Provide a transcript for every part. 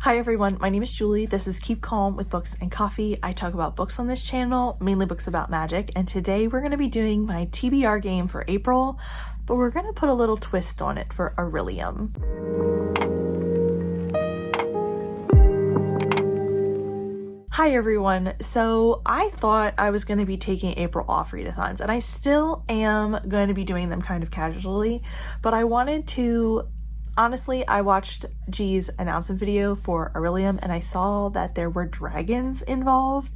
Hi everyone, my name is Julie. This is Keep Calm with Books and Coffee. I talk about books on this channel, mainly books about magic, and today we're going to be doing my TBR game for April, but we're going to put a little twist on it for Orilium. Hi everyone. So I thought I was going to be taking April off readathons, and I still am going to be doing them kind of casually, but I wanted to honestly, I watched G's announcement video for Orilium and I saw that there were dragons involved.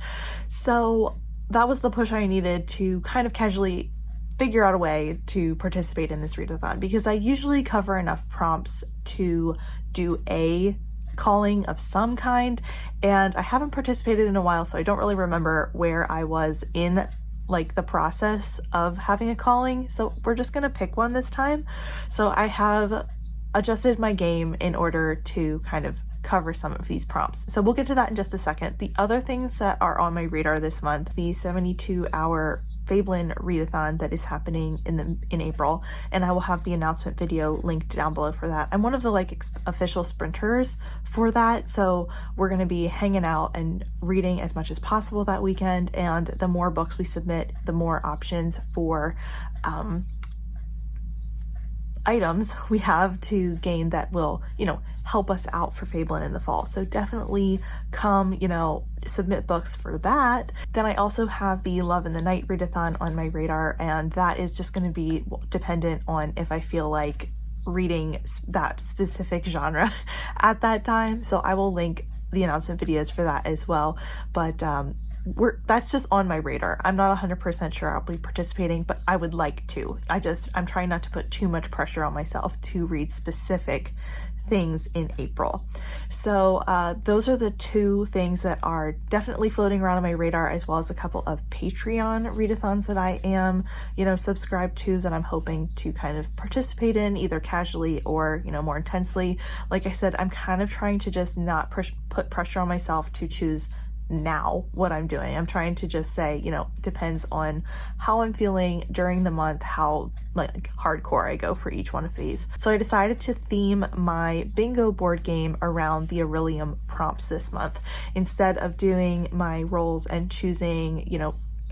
So that was the push I needed to kind of casually figure out a way to participate in this readathon, because I usually cover enough prompts to do a calling of some kind, and I haven't participated in a while, so I don't really remember where I was in like the process of having a calling. So we're just gonna pick one this time. So I have adjusted my game in order to kind of cover some of these prompts. So we'll get to that in just a second. The other things that are on my radar this month, the 72-hour Fablin readathon that is happening in April, and I will have the announcement video linked down below for that. I'm one of the official sprinters for that, so we're going to be hanging out and reading as much as possible that weekend, and the more books we submit, the more options for items we have to gain that will, help us out for Fablin in the fall. So definitely come, submit books for that. Then I also have the Love in the Night readathon on my radar, and that is just going to be dependent on if I feel like reading that specific genre at that time. So I will link the announcement videos for that as well. But that's just on my radar. I'm not 100% sure I'll be participating, but I would like to. I'm trying not to put too much pressure on myself to read specific things in April. So those are the two things that are definitely floating around on my radar, as well as a couple of Patreon readathons that I am, subscribed to, that I'm hoping to kind of participate in either casually or, more intensely. Like I said, I'm kind of trying to just not put pressure on myself to choose now what I'm doing. I'm trying to just say, depends on how I'm feeling during the month, how hardcore I go for each one of these. So I decided to theme my bingo board game around the Orilium prompts this month. Instead of doing my roles and choosing,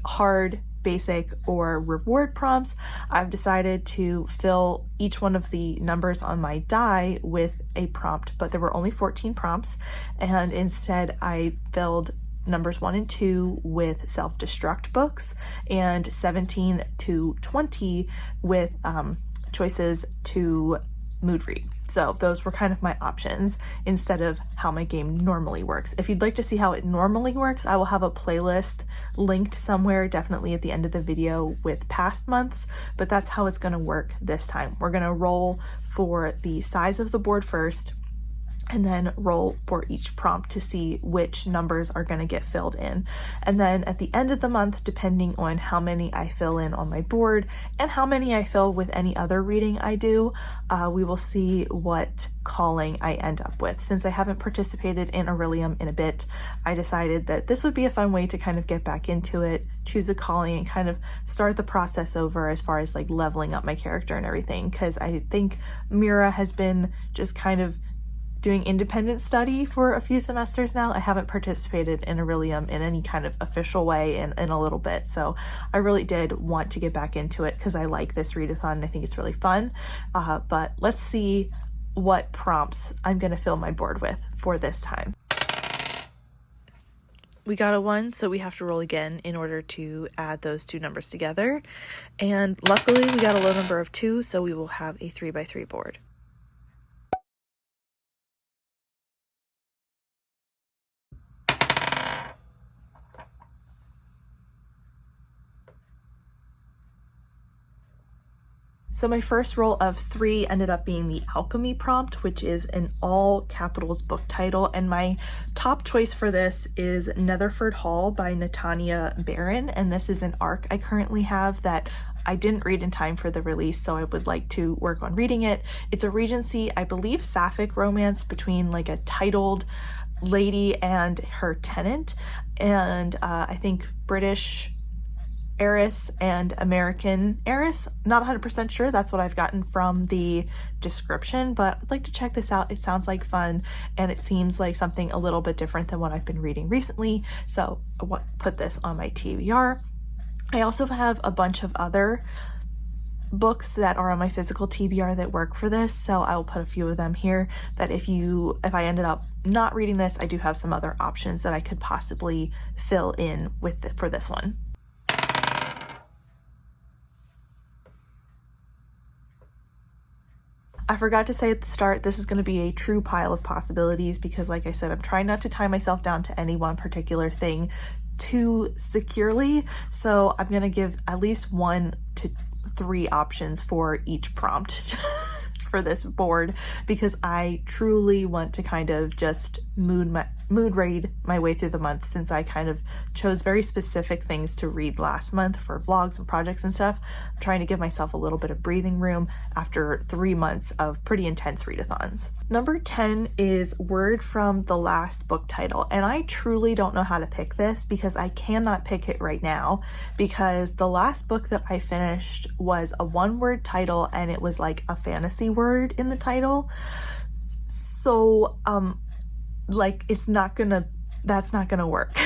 hard, basic, or reward prompts, I've decided to fill each one of the numbers on my die with a prompt, but there were only 14 prompts, and instead I filled numbers 1 and 2 with self-destruct books, and 17 to 20 with choices to mood read. So those were kind of my options instead of how my game normally works. If you'd like to see how it normally works, I will have a playlist linked somewhere, definitely at the end of the video, with past months, but that's how it's going to work this time. We're going to roll for the size of the board first, and then roll for each prompt to see which numbers are going to get filled in. And then at the end of the month, depending on how many I fill in on my board and how many I fill with any other reading I do, we will see what calling I end up with. Since I haven't participated in Orilium in a bit, I decided that this would be a fun way to kind of get back into it, choose a calling, and kind of start the process over as far as leveling up my character and everything. Because I think Mira has been just kind of doing independent study for a few semesters now. I haven't participated in Orilium in any kind of official way in a little bit, so I really did want to get back into it because I like this readathon and I think it's really fun. But let's see what prompts I'm going to fill my board with for this time. We got a 1, so we have to roll again in order to add those two numbers together, and luckily we got a low number of 2, so we will have a 3x3 board. So my first roll of 3 ended up being the Alchemy prompt, which is an all capitals book title, and my top choice for this is Netherford Hall by Natanya Barron, and this is an arc I currently have that I didn't read in time for the release, so I would like to work on reading it. It's a Regency, I believe, sapphic romance between a titled lady and her tenant, and I think British Heiress and American Heiress. Not 100% sure, that's what I've gotten from the description, but I'd like to check this out. It sounds like fun, and it seems like something a little bit different than what I've been reading recently, so I put this on my TBR. I also have a bunch of other books that are on my physical TBR that work for this, so I will put a few of them here that if I ended up not reading this, I do have some other options that I could possibly fill in with for this one. I forgot to say at the start, this is going to be a true pile of possibilities because, like I said, I'm trying not to tie myself down to any one particular thing too securely. So I'm going to give at least 1 to 3 options for each prompt for this board because I truly want to kind of just mood read my way through the month, since I kind of chose very specific things to read last month for vlogs and projects and stuff. I'm trying to give myself a little bit of breathing room after 3 months of pretty intense readathons. Number 10 is Word from the Last Book Title, and I truly don't know how to pick this because I cannot pick it right now because the last book that I finished was a 1-word title and it was like a fantasy word in the title. So like that's not gonna work.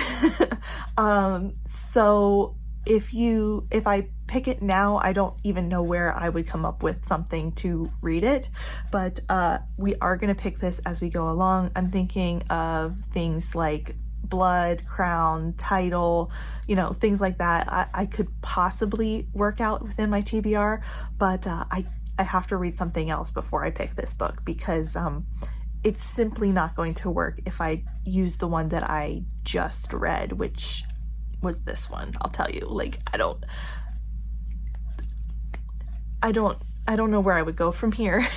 So if I pick it now, I don't even know where I would come up with something to read it, but we are gonna pick this as we go along. I'm thinking of things like blood, crown, title, things like that. I could possibly work out within my TBR, but I have to read something else before I pick this book because it's simply not going to work if I use the one that I just read, which was this one. I'll tell you, like, I don't know where I would go from here.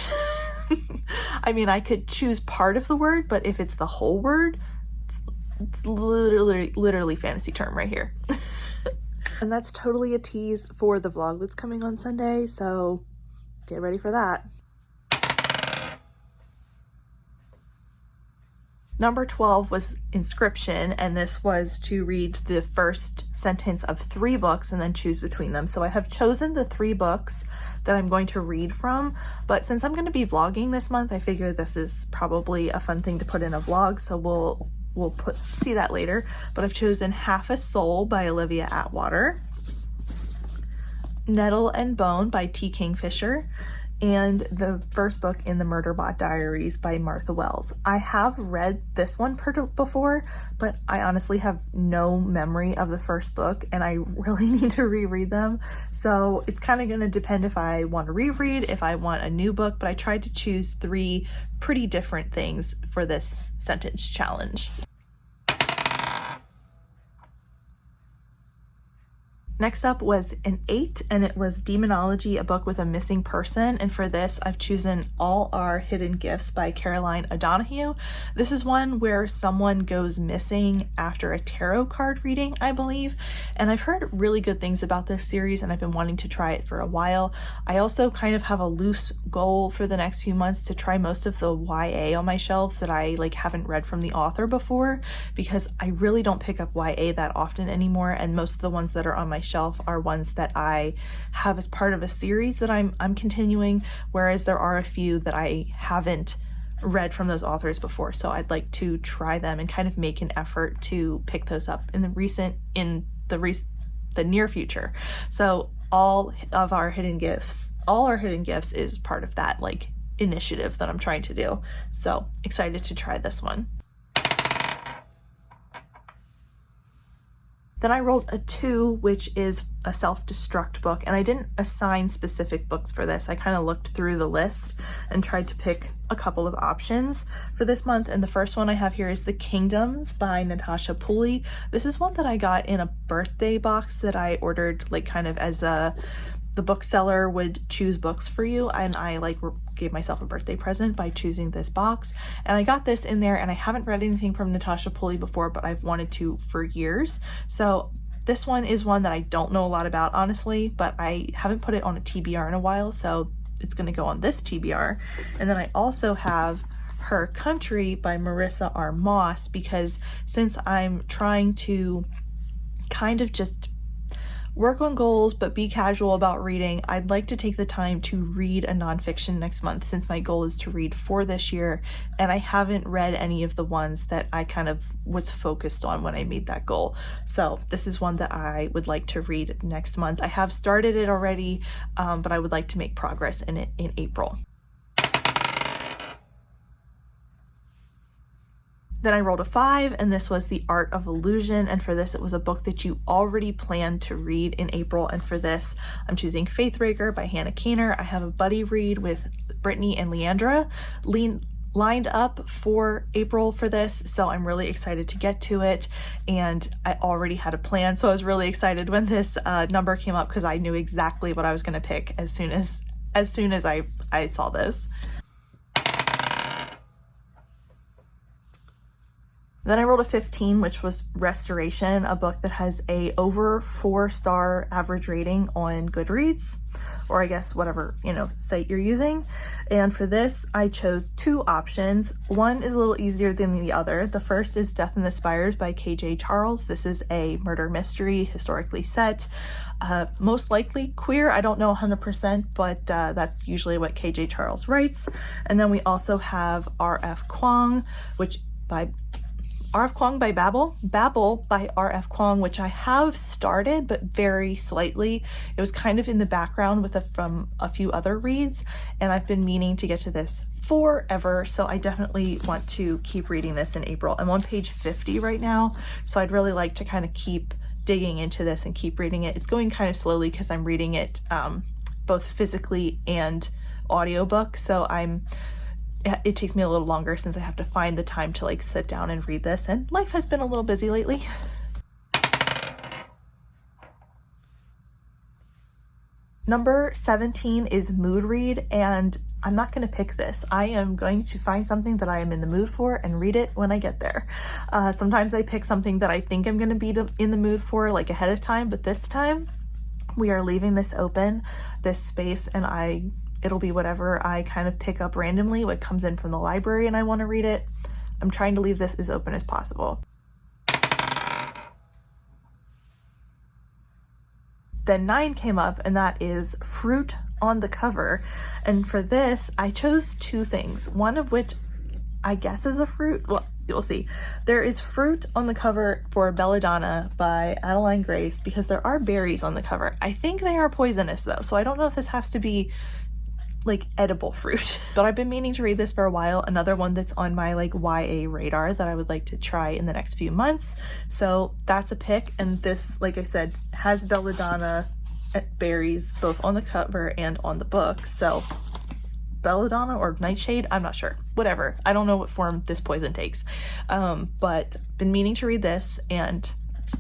I mean, I could choose part of the word, but if it's the whole word, it's literally fantasy term right here. And that's totally a tease for the vlog that's coming on Sunday, so get ready for that. Number 12 was Inscription, and this was to read the first sentence of 3 books and then choose between them. So I have chosen the 3 books that I'm going to read from, but since I'm going to be vlogging this month, I figure this is probably a fun thing to put in a vlog, so we'll see that later. But I've chosen Half a Soul by Olivia Atwater, Nettle and Bone by T. Kingfisher, and the first book in the Murderbot Diaries by Martha Wells. I have read this one before, but I honestly have no memory of the first book, and I really need to reread them. So it's kind of going to depend if I want to reread, if I want a new book, but I tried to choose 3 pretty different things for this sentence challenge. Next up was an 8, and it was Demonology, a book with a missing person. And for this, I've chosen All Our Hidden Gifts by Caroline O'Donoghue. This is one where someone goes missing after a tarot card reading, I believe. And I've heard really good things about this series, and I've been wanting to try it for a while. I also kind of have a loose goal for the next few months to try most of the YA on my shelves that I haven't read from the author before, because I really don't pick up YA that often anymore, and most of the ones that are on my shelf are ones that I have as part of a series that I'm continuing, whereas there are a few that I haven't read from those authors before, so I'd like to try them and kind of make an effort to pick those up in the near future. So All Our Hidden Gifts is part of that initiative that I'm trying to do, so excited to try this one. Then I rolled a 2, which is a self-destruct book, and I didn't assign specific books for this. I kind of looked through the list and tried to pick a couple of options for this month, and the first one I have here is The Kingdoms by Natasha Pulley. This is one that I got in a birthday box that I ordered kind of as the bookseller would choose books for you, and I gave myself a birthday present by choosing this box, and I got this in there. And I haven't read anything from Natasha Pulley before, but I've wanted to for years, so this one is one that I don't know a lot about, honestly, but I haven't put it on a TBR in a while, so it's going to go on this TBR. And then I also have Her Country by Marissa R. Moss, because since I'm trying to kind of just work on goals, but be casual about reading, I'd like to take the time to read a nonfiction next month, since my goal is to read 4 this year, and I haven't read any of the ones that I kind of was focused on when I made that goal. So this is one that I would like to read next month. I have started it already, but I would like to make progress in it in April. Then I rolled a 5, and this was The Art of Illusion, and for this it was a book that you already planned to read in April, and for this I'm choosing Faithbreaker by Hannah Kaner. I have a buddy read with Brittany and Leandra lined up for April for this, so I'm really excited to get to it, and I already had a plan, so I was really excited when this number came up, because I knew exactly what I was going to pick as soon as I saw this. Then I rolled a 15, which was Restoration, a book that has a over 4-star average rating on Goodreads, or I guess whatever, site you're using. And for this, I chose 2 options. One is a little easier than the other. The first is Death in the Spires by KJ Charles. This is a murder mystery, historically set, most likely queer. I don't know 100%, but that's usually what KJ Charles writes. And then we also have R.F. Kuang, R.F. Kuang by Babel by R.F. Kuang, which I have started, but very slightly. It was kind of in the background from a few other reads, and I've been meaning to get to this forever, so I definitely want to keep reading this in April. I'm on page 50 right now, so I'd really like to kind of keep digging into this and keep reading it. It's going kind of slowly because I'm reading it both physically and audiobook, so it takes me a little longer since I have to find the time to sit down and read this, and life has been a little busy lately. Number 17 is Mood Read, and I'm not going to pick this. I am going to find something that I am in the mood for and read it when I get there. Sometimes I pick something that I think I'm going to be in the mood for ahead of time, but this time we are leaving this open, this space, and it'll be whatever I kind of pick up randomly, what comes in from the library and I want to read it. I'm trying to leave this as open as possible. Then 9 came up, and that is Fruit on the Cover. And for this, I chose 2 things, one of which I guess is a fruit. Well, you'll see. There is fruit on the cover for Belladonna by Adeline Grace, because there are berries on the cover. I think they are poisonous though, so I don't know if this has to be edible fruit. But I've been meaning to read this for a while. Another one that's on my YA radar that I would like to try in the next few months. So that's a pick. And this, like I said, has belladonna berries both on the cover and on the book. So belladonna or nightshade, I'm not sure. Whatever. I don't know what form this poison takes. But been meaning to read this, and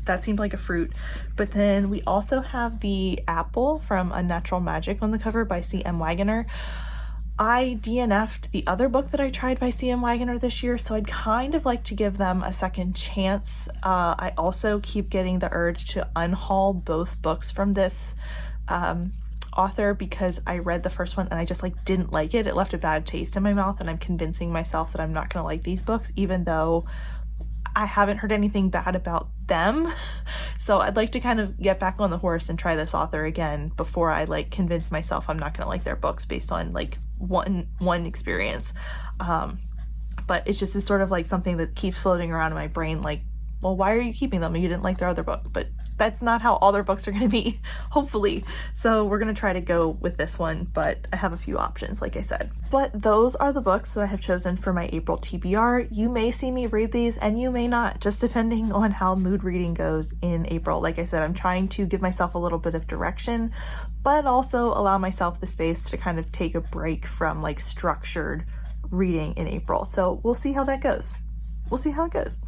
that seemed like a fruit. But then we also have the apple from Unnatural Magic on the cover by C.M. Wagoner. I DNF'd the other book that I tried by C.M. Wagoner this year, so I'd kind of like to give them a second chance. I also keep getting the urge to unhaul both books from this author, because I read the first one and I just didn't like it. It left a bad taste in my mouth, and I'm convincing myself that I'm not going to like these books, even though I haven't heard anything bad about them. So I'd like to kind of get back on the horse and try this author again before I convince myself I'm not going to like their books based on one experience. But it's just sort of something that keeps floating around in my brain, well, why are you keeping them? You didn't like their other book. But that's not how all their books are going to be, hopefully. So we're going to try to go with this one, but I have a few options, like I said. But those are the books that I have chosen for my April TBR. You may see me read these and you may not, just depending on how mood reading goes in April. Like I said, I'm trying to give myself a little bit of direction, but also allow myself the space to kind of take a break from structured reading in April. So we'll see how that goes. We'll see how it goes.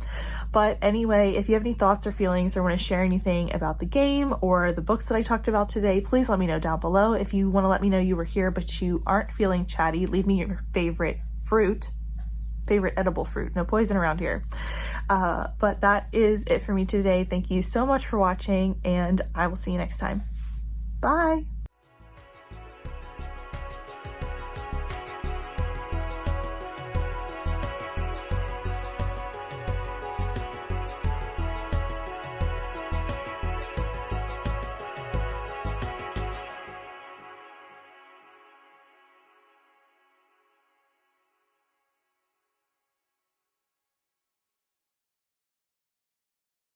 But anyway, if you have any thoughts or feelings or want to share anything about the game or the books that I talked about today, please let me know down below. If you want to let me know you were here but you aren't feeling chatty, leave me your favorite edible fruit. No poison around here. But that is it for me today. Thank you so much for watching, and I will see you next time. Bye!